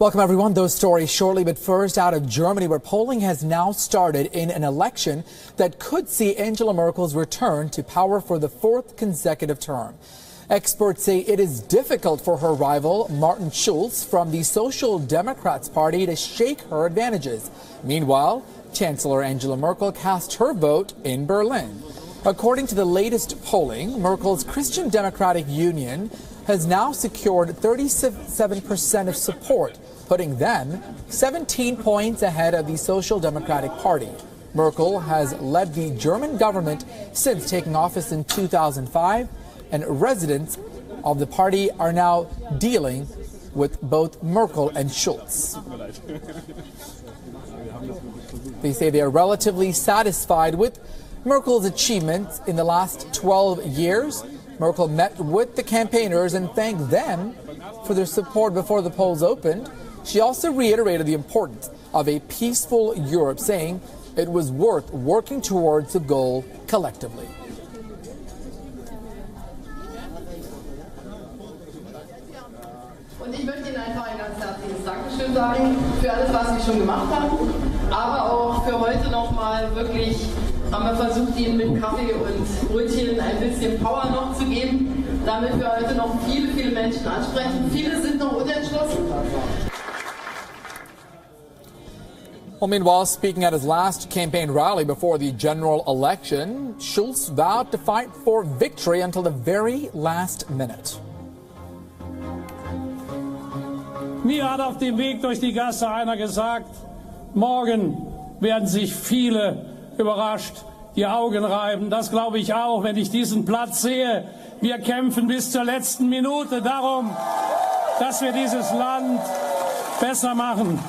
Welcome, everyone. Those stories shortly, but first out of Germany, where polling has now started in an election that could see Angela Merkel's return to power for the fourth consecutive term. Experts say it is difficult for her rival, Martin Schulz, from the Social Democrats Party to shake her advantages. Meanwhile, Chancellor Angela Merkel cast her vote in Berlin. According to the latest polling, Merkel's Christian Democratic Union has now secured 37% of support, putting them 17 points ahead of the Social Democratic Party. Merkel has led the German government since taking office in 2005, and residents of the party are now dealing with both Merkel and Schulz. They say they are relatively satisfied with Merkel's achievements in the last 12 years. Merkel met with the campaigners and thanked them for their support before the polls opened. She also reiterated the importance of a peaceful Europe, saying it was worth working towards the goal collectively. Und ich möchte Ihnen einfach ein ganz herzliches Dankeschön sagen für alles, was Sie schon gemacht haben, aber auch für heute nochmal wirklich haben wir versucht, Ihnen mit Kaffee und Brötchen ein bisschen Power noch zu geben, damit wir heute noch viele, viele Menschen ansprechen. Viele sind noch unentschlossen. Well, meanwhile, speaking at his last campaign rally before the general election, Schulz vowed to fight for victory until the very last minute. Mir hat auf dem Weg durch die Gasse einer gesagt, morgen werden sich viele überrascht die Augen reiben. Das glaube ich auch, wenn ich diesen Platz sehe. Wir kämpfen bis zur letzten Minute darum, dass wir dieses Land besser machen.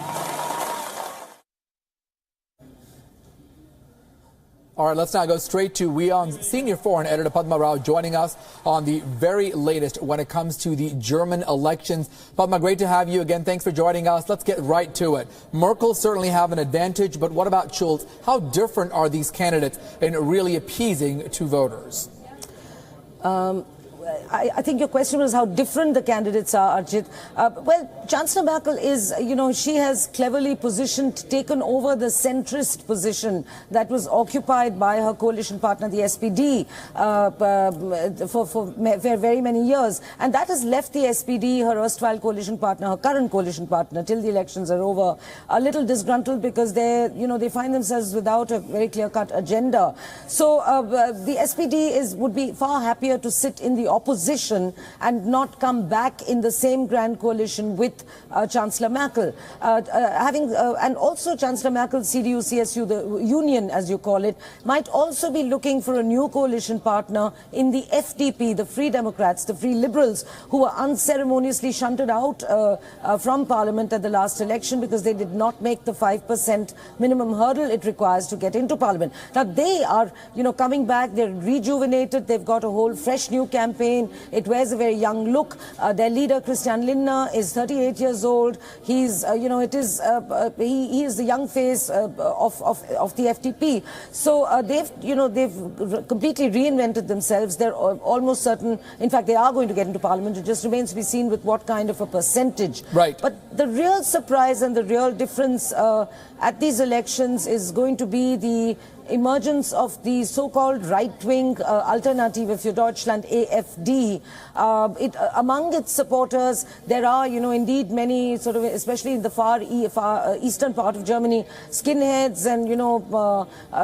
All right, let's now go straight to WION's senior foreign editor, Padma Rao, joining us on the very latest when it comes to the German elections. Padma, great to have you again. Thanks for joining us. Let's get right to it. Merkel certainly have an advantage, but what about Schulz? How different are these candidates in really appeasing to voters? I think your question was how different the candidates are, Arjit. Well, Chancellor Merkel is, she has cleverly taken over the centrist position that was occupied by her coalition partner, the SPD, for very many years. And that has left the SPD, her erstwhile coalition partner, her current coalition partner, till the elections are over, a little disgruntled because they find themselves without a very clear-cut agenda. So the SPD would be far happier to sit in the opposition and not come back in the same grand coalition with Chancellor Merkel. And also Chancellor Merkel's CDU-CSU, the union as you call it, might also be looking for a new coalition partner in the FDP, the Free Democrats, the Free Liberals, who were unceremoniously shunted out from Parliament at the last election because they did not make the 5% minimum hurdle it requires to get into Parliament. Now they are, coming back, they're rejuvenated, they've got a whole fresh new campaign. It wears a very young look. Their leader, Christian Lindner, is 38 years old. He's, he is the young face of the FDP. So they've completely reinvented themselves. They're almost certain, in fact, they are going to get into Parliament. It just remains to be seen with what kind of a percentage. Right. But the real surprise and the real difference at these elections is going to be the emergence of the so-called right-wing Alternative für Deutschland, AfD. Among its supporters, there are, indeed many sort of, especially in the far eastern part of Germany, skinheads and,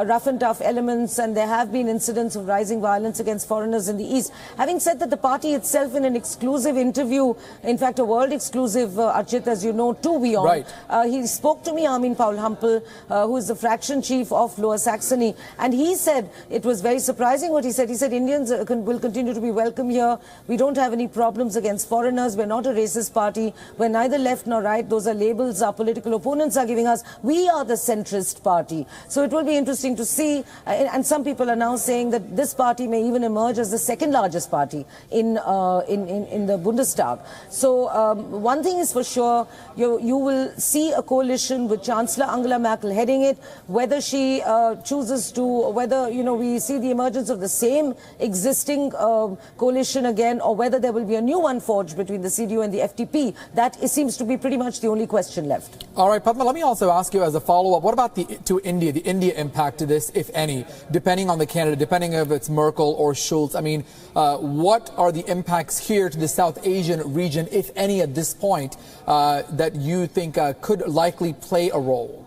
rough and tough elements, and there have been incidents of rising violence against foreigners in the east. Having said that, the party itself, in an exclusive interview, in fact, a world exclusive, Arjit, as you know, to WION, right. He spoke to me, Armin Paul Hampel, who is the fraction chief of Lower Saxony, and he said it was very surprising what he said. He said Indians will continue to be welcome here. We don't have any problems against foreigners. We're not a racist party. We're neither left nor right. Those are labels our political opponents are giving us. We are the centrist party. So it will be interesting to see. And some people are now saying that this party may even emerge as the second largest party in the Bundestag. So one thing is for sure, you will see a coalition with Chancellor Angela Merkel heading it. Whether she chooses chooses to, whether, we see the emergence of the same existing coalition again, or whether there will be a new one forged between the CDU and the FDP, that seems to be pretty much the only question left. All right, Padma, let me also ask you as a follow-up, what about the India impact to this, if any, depending on the candidate, depending if it's Merkel or Schulz? I mean, what are the impacts here to the South Asian region, if any, at this point, that you think could likely play a role?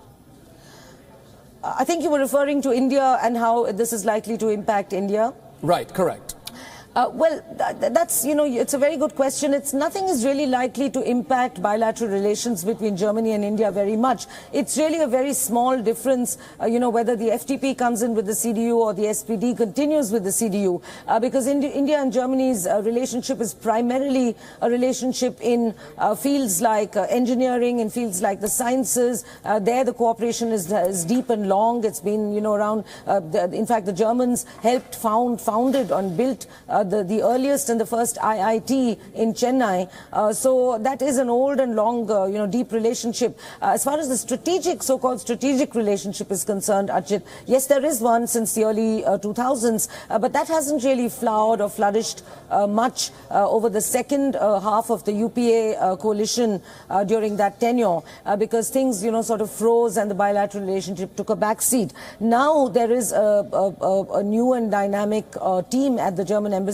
I think you were referring to India and how this is likely to impact India. Right, correct. Well, that's, it's a very good question. Nothing is really likely to impact bilateral relations between Germany and India very much. It's really a very small difference, whether the FDP comes in with the CDU or the SPD continues with the CDU, because India and Germany's relationship is primarily a relationship in fields like engineering, in fields like the sciences. There the cooperation is deep and long. It's been, around, in fact, the Germans helped founded and built the earliest and the first IIT in Chennai. So that is an old and long, deep relationship. As far as the so-called strategic relationship is concerned, Archit, yes, there is one since the early 2000s, but that hasn't really flowered or flourished much over the second half of the UPA coalition during that tenure, because things, sort of froze and the bilateral relationship took a back seat. Now there is a new and dynamic team at the German embassy,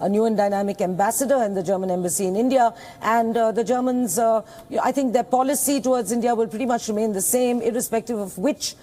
a new and dynamic ambassador in the German embassy in India, and the Germans, I think their policy towards India will pretty much remain the same, irrespective of which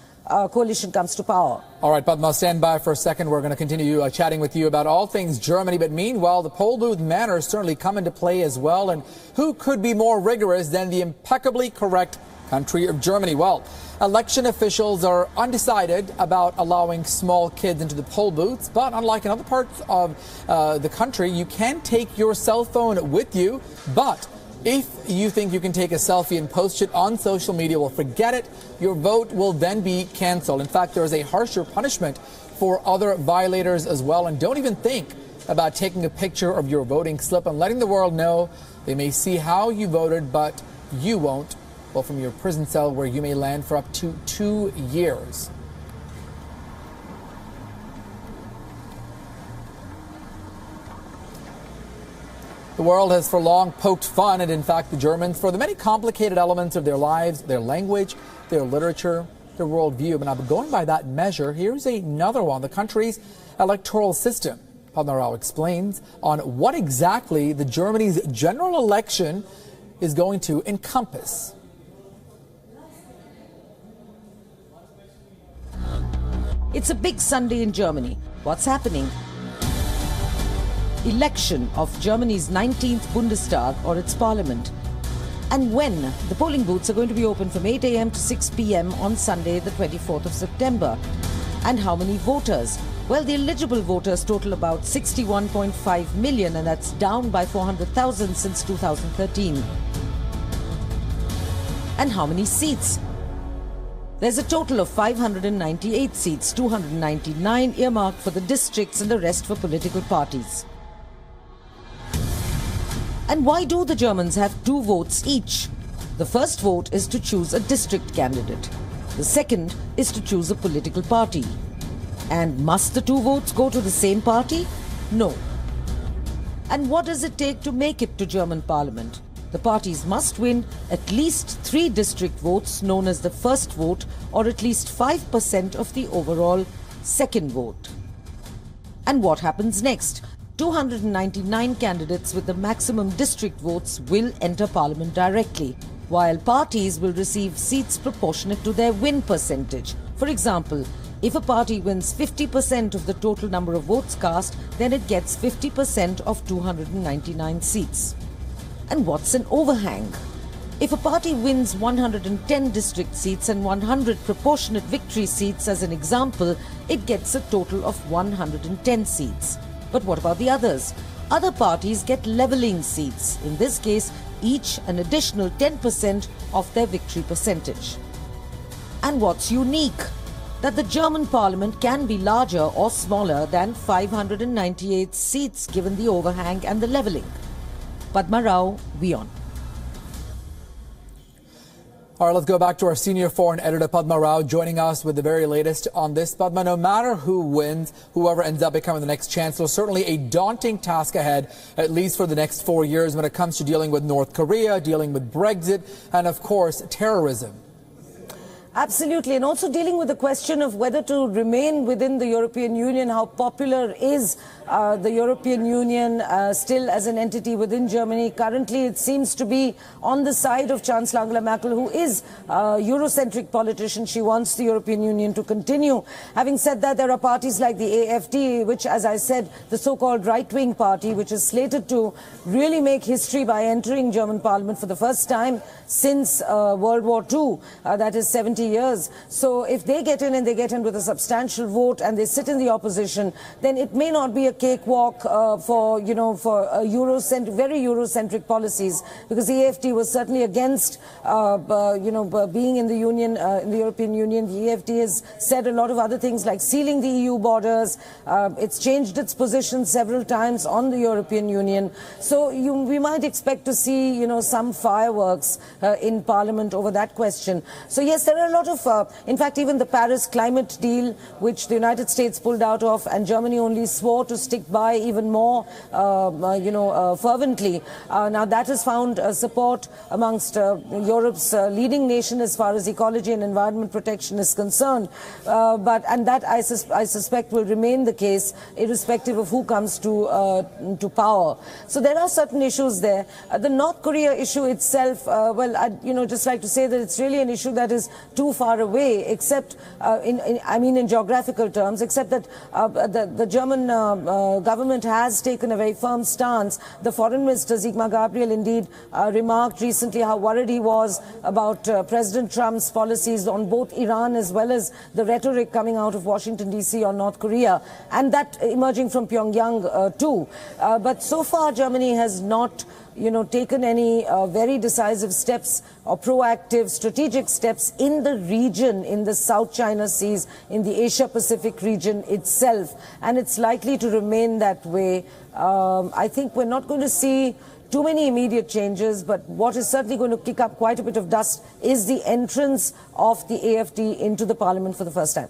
coalition comes to power. All right, Padma, stand by for a second. We're going to continue chatting with you about all things Germany. But meanwhile, the poll booth manners certainly come into play as well. And who could be more rigorous than the impeccably correct country of Germany? Well, election officials are undecided about allowing small kids into the poll booths. But unlike in other parts of the country, you can take your cell phone with you. But if you think you can take a selfie and post it on social media, well, forget it. Your vote will then be canceled. In fact, there is a harsher punishment for other violators as well. And don't even think about taking a picture of your voting slip and letting the world know. They may see how you voted, but you won't. Well, from your prison cell where you may land for up to 2 years. The world has for long poked fun at, in fact, the Germans for the many complicated elements of their lives, their language, their literature, their worldview. But now, going by that measure, here's another one, the country's electoral system. Padma Rao explains on what exactly the Germany's general election is going to encompass. It's a big Sunday in Germany. What's happening? Election of Germany's 19th Bundestag, or its parliament. And when the polling booths are going to be open from 8 a.m. to 6 p.m. on Sunday, the 24th of September. And how many voters? Well, the eligible voters total about 61.5 million, and that's down by 400,000 since 2013. And how many seats? There's a total of 598 seats, 299 earmarked for the districts and the rest for political parties. And why do the Germans have 2 votes each? The first vote is to choose a district candidate. The second is to choose a political party. And must the 2 votes go to the same party? No. And what does it take to make it to German parliament? The parties must win at least 3 district votes, known as the first vote, or at least 5% of the overall second vote. And what happens next? 299 candidates with the maximum district votes will enter parliament directly, while parties will receive seats proportionate to their win percentage. For example, if a party wins 50% of the total number of votes cast, then it gets 50% of 299 seats. And what's an overhang? If a party wins 110 district seats and 100 proportionate victory seats, as an example, it gets a total of 110 seats. But what about the others? Other parties get levelling seats. In this case, each an additional 10% of their victory percentage. And what's unique? That the German parliament can be larger or smaller than 598 seats given the overhang and the levelling. Padma Rao, WION. All right, let's go back to our senior foreign editor, Padma Rao, joining us with the very latest on this. Padma, no matter who wins, whoever ends up becoming the next chancellor, certainly a daunting task ahead, at least for the next 4 years when it comes to dealing with North Korea, dealing with Brexit, and of course, terrorism. Absolutely, and also dealing with the question of whether to remain within the European Union. How popular is the European Union still as an entity within Germany? Currently, it seems to be on the side of Chancellor Angela Merkel, who is a Eurocentric politician. She wants the European Union to continue. Having said that, there are parties like the AfD, which, as I said, the so-called right-wing party, which is slated to really make history by entering German parliament for the first time since World War II, that is 70 years. So if they get in and they get in with a substantial vote and they sit in the opposition, then it may not be a cakewalk for very Eurocentric policies, because the AfD was certainly against being in the Union, in the European Union. The AfD has said a lot of other things like sealing the EU borders. It's changed its position several times on the European Union. So we might expect to see some fireworks in Parliament over that question. So yes, there are a lot of, in fact, even the Paris climate deal, which the United States pulled out of, and Germany only swore to stick by even more, fervently. Now that has found support amongst Europe's leading nation as far as ecology and environment protection is concerned. And that I suspect will remain the case irrespective of who comes to power. So there are certain issues there. The North Korea issue itself, I'd just like to say that it's really an issue that is too far away, except in geographical terms, except that the German government has taken a very firm stance. The foreign minister, Sigmar Gabriel, indeed remarked recently how worried he was about President Trump's policies on both Iran as well as the rhetoric coming out of Washington, D.C. on North Korea, and that emerging from Pyongyang too. But so far, Germany has not taken any very decisive steps or proactive strategic steps in the region, in the South China Seas, in the Asia-Pacific region itself. And it's likely to remain that way. I think we're not going to see too many immediate changes, but what is certainly going to kick up quite a bit of dust is the entrance of the AfD into the parliament for the first time.